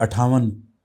158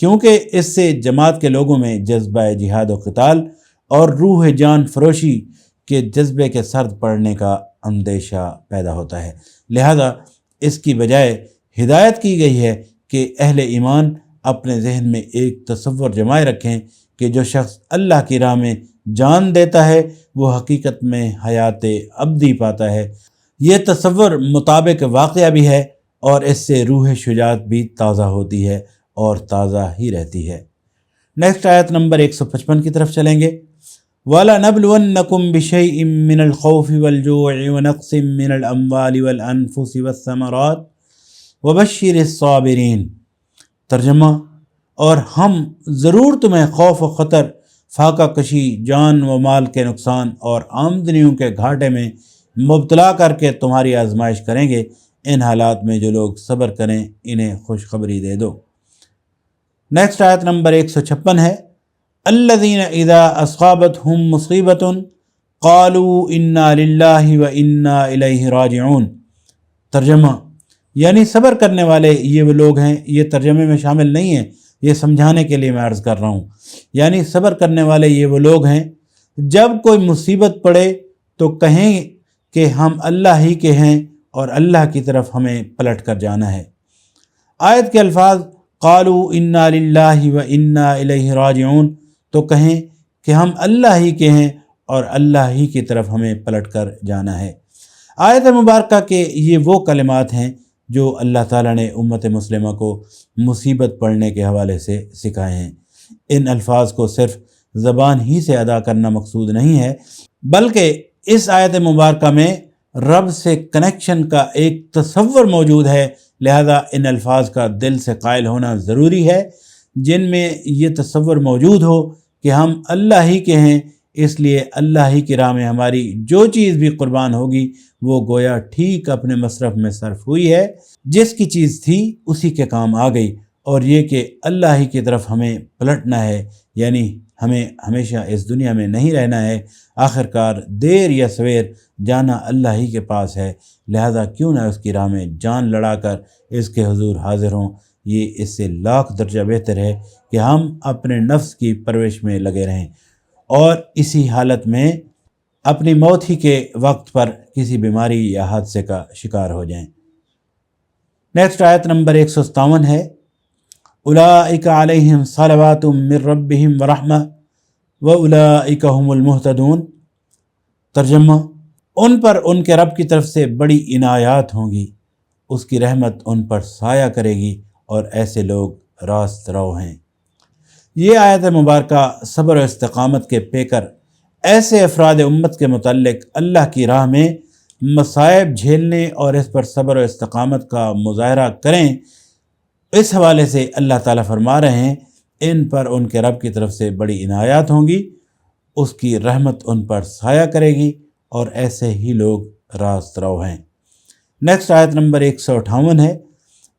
کیونکہ اس سے جماعت کے لوگوں میں جذبہ جہاد و قتال اور روح جان فروشی کے جذبے کے سرد پڑنے کا اندیشہ پیدا ہوتا ہے۔ لہذا اس کی بجائے ہدایت کی گئی ہے کہ اہل ایمان اپنے ذہن میں ایک تصور جمائے رکھیں کہ جو شخص اللہ کی راہ میں جان دیتا ہے وہ حقیقت میں حیات ابدی پاتا ہے۔ یہ تصور مطابق واقعہ بھی ہے اور اس سے روح شجاعت بھی تازہ ہوتی ہے اور تازہ ہی رہتی ہے۔ نیکسٹ آیت نمبر 155 کی طرف چلیں گے۔ وَلَنَبْلُوَنَّكُمْ بِشَيْءٍ مِّنَ الْخَوْفِ وَالْجُوعِ وَنَقْصٍ مِّنَ الْأَمْوَالِ وَالْأَنفُسِ وَالثَّمَرَاتِ وَبَشِّرِ الصَّابِرِينَ۔ ترجمہ: اور ہم ضرور تمہیں خوف و خطر، فاقہ کشی، جان و مال کے نقصان اور آمدنیوں کے گھاٹے میں مبتلا کر کے تمہاری آزمائش کریں گے۔ ان حالات میں جو لوگ صبر کریں انہیں خوشخبری دے دو۔ نیکسٹ آیت نمبر 156 ہے۔ الذین اذا اصابتہم مصیبۃ قالوا انا للہ وانا الیہ راجعون۔ ترجمہ: یعنی صبر کرنے والے یہ وہ لوگ ہیں، یہ ترجمے میں شامل نہیں ہے، یہ سمجھانے کے لیے میں عرض کر رہا ہوں۔ یعنی صبر کرنے والے یہ وہ لوگ ہیں جب کوئی مصیبت پڑے تو کہیں کہ ہم اللہ ہی کے ہیں اور اللہ کی طرف ہمیں پلٹ کر جانا ہے۔ آیت کے الفاظ قالوا انا للہ وانا الیہ راجعون، تو کہیں کہ ہم اللہ ہی کے ہیں اور اللہ ہی کی طرف ہمیں پلٹ کر جانا ہے۔ آیت مبارکہ کے یہ وہ کلمات ہیں جو اللہ تعالیٰ نے امت مسلمہ کو مصیبت پڑنے کے حوالے سے سکھائے ہیں۔ ان الفاظ کو صرف زبان ہی سے ادا کرنا مقصود نہیں ہے، بلکہ اس آیت مبارکہ میں رب سے کنیکشن کا ایک تصور موجود ہے، لہذا ان الفاظ کا دل سے قائل ہونا ضروری ہے جن میں یہ تصور موجود ہو کہ ہم اللہ ہی کے ہیں، اس لیے اللہ ہی کی راہ میں ہماری جو چیز بھی قربان ہوگی وہ گویا ٹھیک اپنے مصرف میں صرف ہوئی ہے، جس کی چیز تھی اسی کے کام آ گئی، اور یہ کہ اللہ ہی کی طرف ہمیں پلٹنا ہے، یعنی ہمیں ہمیشہ اس دنیا میں نہیں رہنا ہے، آخر کار دیر یا سویر جانا اللہ ہی کے پاس ہے، لہذا کیوں نہ اس کی راہ میں جان لڑا کر اس کے حضور حاضر ہوں۔ یہ اس سے لاکھ درجہ بہتر ہے کہ ہم اپنے نفس کی پرورش میں لگے رہیں اور اسی حالت میں اپنی موت ہی کے وقت پر کسی بیماری یا حادثے کا شکار ہو جائیں۔ نیکسٹ آیت نمبر 157 ہے۔ اولئک علیہم صلوات من ربہم ورحمہ واولئک هم المہتدون۔ ترجمہ: ان پر ان کے رب کی طرف سے بڑی عنایات ہوں گی، اس کی رحمت ان پر سایہ کرے گی اور ایسے لوگ راست رو ہیں۔ یہ آیت مبارکہ صبر و استقامت کے پیکر ایسے افراد امت کے متعلق اللہ کی راہ میں مصائب جھیلنے اور اس پر صبر و استقامت کا مظاہرہ کریں، اس حوالے سے اللہ تعالیٰ فرما رہے ہیں ان پر ان کے رب کی طرف سے بڑی عنایات ہوں گی، اس کی رحمت ان پر سایہ کرے گی اور ایسے ہی لوگ راست رو ہیں۔ نیکسٹ آیت نمبر 158 ہے۔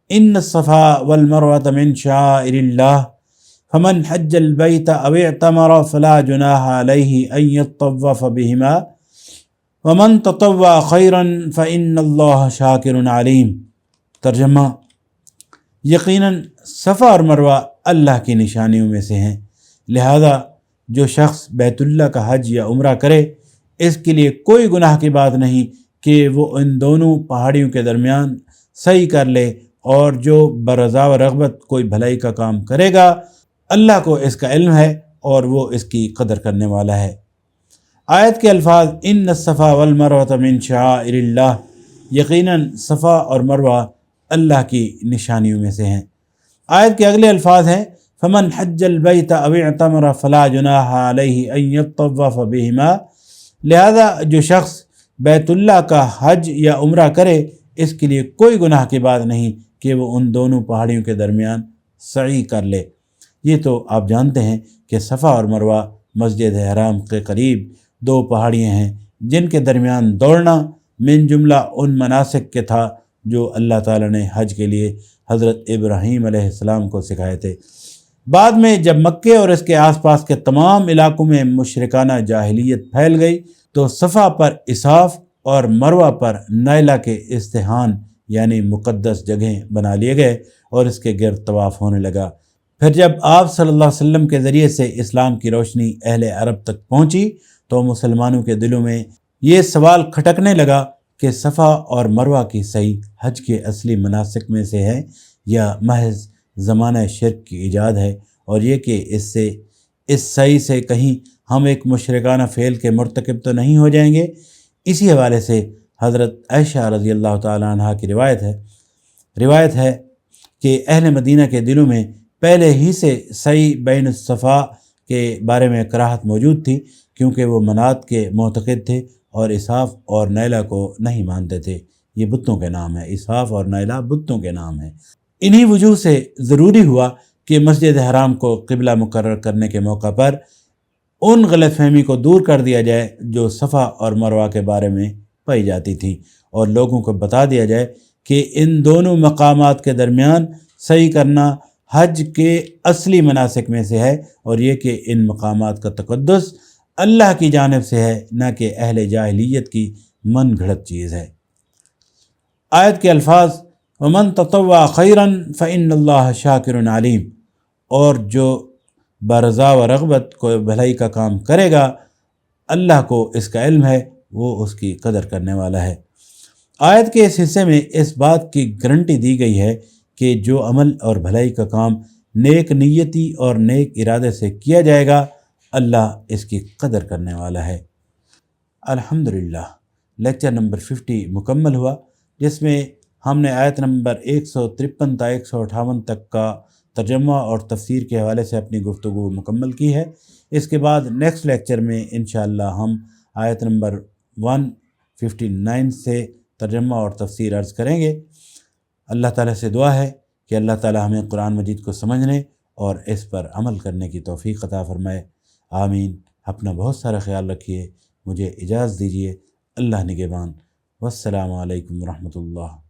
ان الصفا والمروۃ من شعائر اللہ فمن حج البیت او اعتمر فلا جناح علیہ ان یطوف بہما ومن تطوع خیرا فإن اللہ شاکر علیم۔ ترجمہ: یقیناً صفا اور مروہ اللہ کی نشانیوں میں سے ہیں، لہذا جو شخص بیت اللہ کا حج یا عمرہ کرے اس کے لیے کوئی گناہ کی بات نہیں کہ وہ ان دونوں پہاڑیوں کے درمیان سعی کر لے، اور جو برضا و رغبت کوئی بھلائی کا کام کرے گا اللہ کو اس کا علم ہے اور وہ اس کی قدر کرنے والا ہے۔ آیت کے الفاظ ان الصفا والمروۃ من شعائر اللہ، یقیناً صفا اور مروہ اللہ کی نشانیوں میں سے ہیں۔ آیت کے اگلے الفاظ ہیں فمن حج البیت او اعتمر فلا جناح علیہ ان یطوف بہما، لہذا جو شخص بیت اللہ کا حج یا عمرہ کرے اس کے لیے کوئی گناہ کی بات نہیں کہ وہ ان دونوں پہاڑیوں کے درمیان سعی کر لے۔ یہ تو آپ جانتے ہیں کہ صفا اور مروہ مسجد حرام کے قریب دو پہاڑیاں ہیں جن کے درمیان دوڑنا من جملہ ان مناسک کے تھا جو اللہ تعالیٰ نے حج کے لیے حضرت ابراہیم علیہ السلام کو سکھائے تھے۔ بعد میں جب مکے اور اس کے آس پاس کے تمام علاقوں میں مشرکانہ جاہلیت پھیل گئی تو صفا پر اساف اور مروہ پر نائلہ کے استحان یعنی مقدس جگہیں بنا لیے گئے اور اس کے گرد طواف ہونے لگا۔ پھر جب آپ صلی اللہ علیہ وسلم کے ذریعے سے اسلام کی روشنی اہل عرب تک پہنچی تو مسلمانوں کے دلوں میں یہ سوال کھٹکنے لگا کہ صفا اور مروہ کی سعی حج کے اصلی مناسک میں سے ہے یا محض زمانہ شرک کی ایجاد ہے، اور یہ کہ اس سعی سے کہیں ہم ایک مشرکانہ فعل کے مرتکب تو نہیں ہو جائیں گے۔ اسی حوالے سے حضرت عائشہ رضی اللہ تعالیٰ عنہ کی روایت ہے کہ اہل مدینہ کے دلوں میں پہلے ہی سے سعی بین الصفا کے بارے میں کراہت موجود تھی، کیونکہ وہ منات کے معتقد تھے اور اسحاف اور نیلا کو نہیں مانتے تھے۔ یہ بتوں کے نام ہیں، اسحاف اور نیلا بتوں کے نام ہیں۔ انہی وجوہ سے ضروری ہوا کہ مسجد حرام کو قبلہ مقرر کرنے کے موقع پر ان غلط فہمی کو دور کر دیا جائے جو صفا اور مروہ کے بارے میں پائی جاتی تھی، اور لوگوں کو بتا دیا جائے کہ ان دونوں مقامات کے درمیان سعی کرنا حج کے اصلی مناسک میں سے ہے، اور یہ کہ ان مقامات کا تقدس اللہ کی جانب سے ہے، نہ کہ اہل جاہلیت کی من گھڑت چیز ہے۔ آیت کے الفاظ وَمَن تَطَوَّعَ خَيْرًا فَإِنَّ اللَّهَ شَاكِرٌ عَلِيمٌ، اور جو برضا و رغبت کوئی بھلائی کا کام کرے گا، اللہ کو اس کا علم ہے، وہ اس کی قدر کرنے والا ہے۔ آیت کے اس حصے میں اس بات کی گارنٹی دی گئی ہے کہ جو عمل اور بھلائی کا کام نیک نیتی اور نیک ارادے سے کیا جائے گا، اللہ اس کی قدر کرنے والا ہے۔ الحمدللہ، لیکچر نمبر 50 مکمل ہوا، جس میں ہم نے آیت نمبر 153 تا 158 تک کا ترجمہ اور تفسیر کے حوالے سے اپنی گفتگو مکمل کی ہے۔ اس کے بعد نیکسٹ لیکچر میں انشاءاللہ ہم آیت نمبر 159 سے ترجمہ اور تفسیر عرض کریں گے۔ اللہ تعالیٰ سے دعا ہے کہ اللہ تعالیٰ ہمیں قرآن مجید کو سمجھنے اور اس پر عمل کرنے کی توفیق عطا فرمائے، آمین۔ اپنا بہت سارا خیال رکھیے، مجھے اجازت دیجیے، اللہ نگہبان، والسلام علیکم ورحمۃ اللہ۔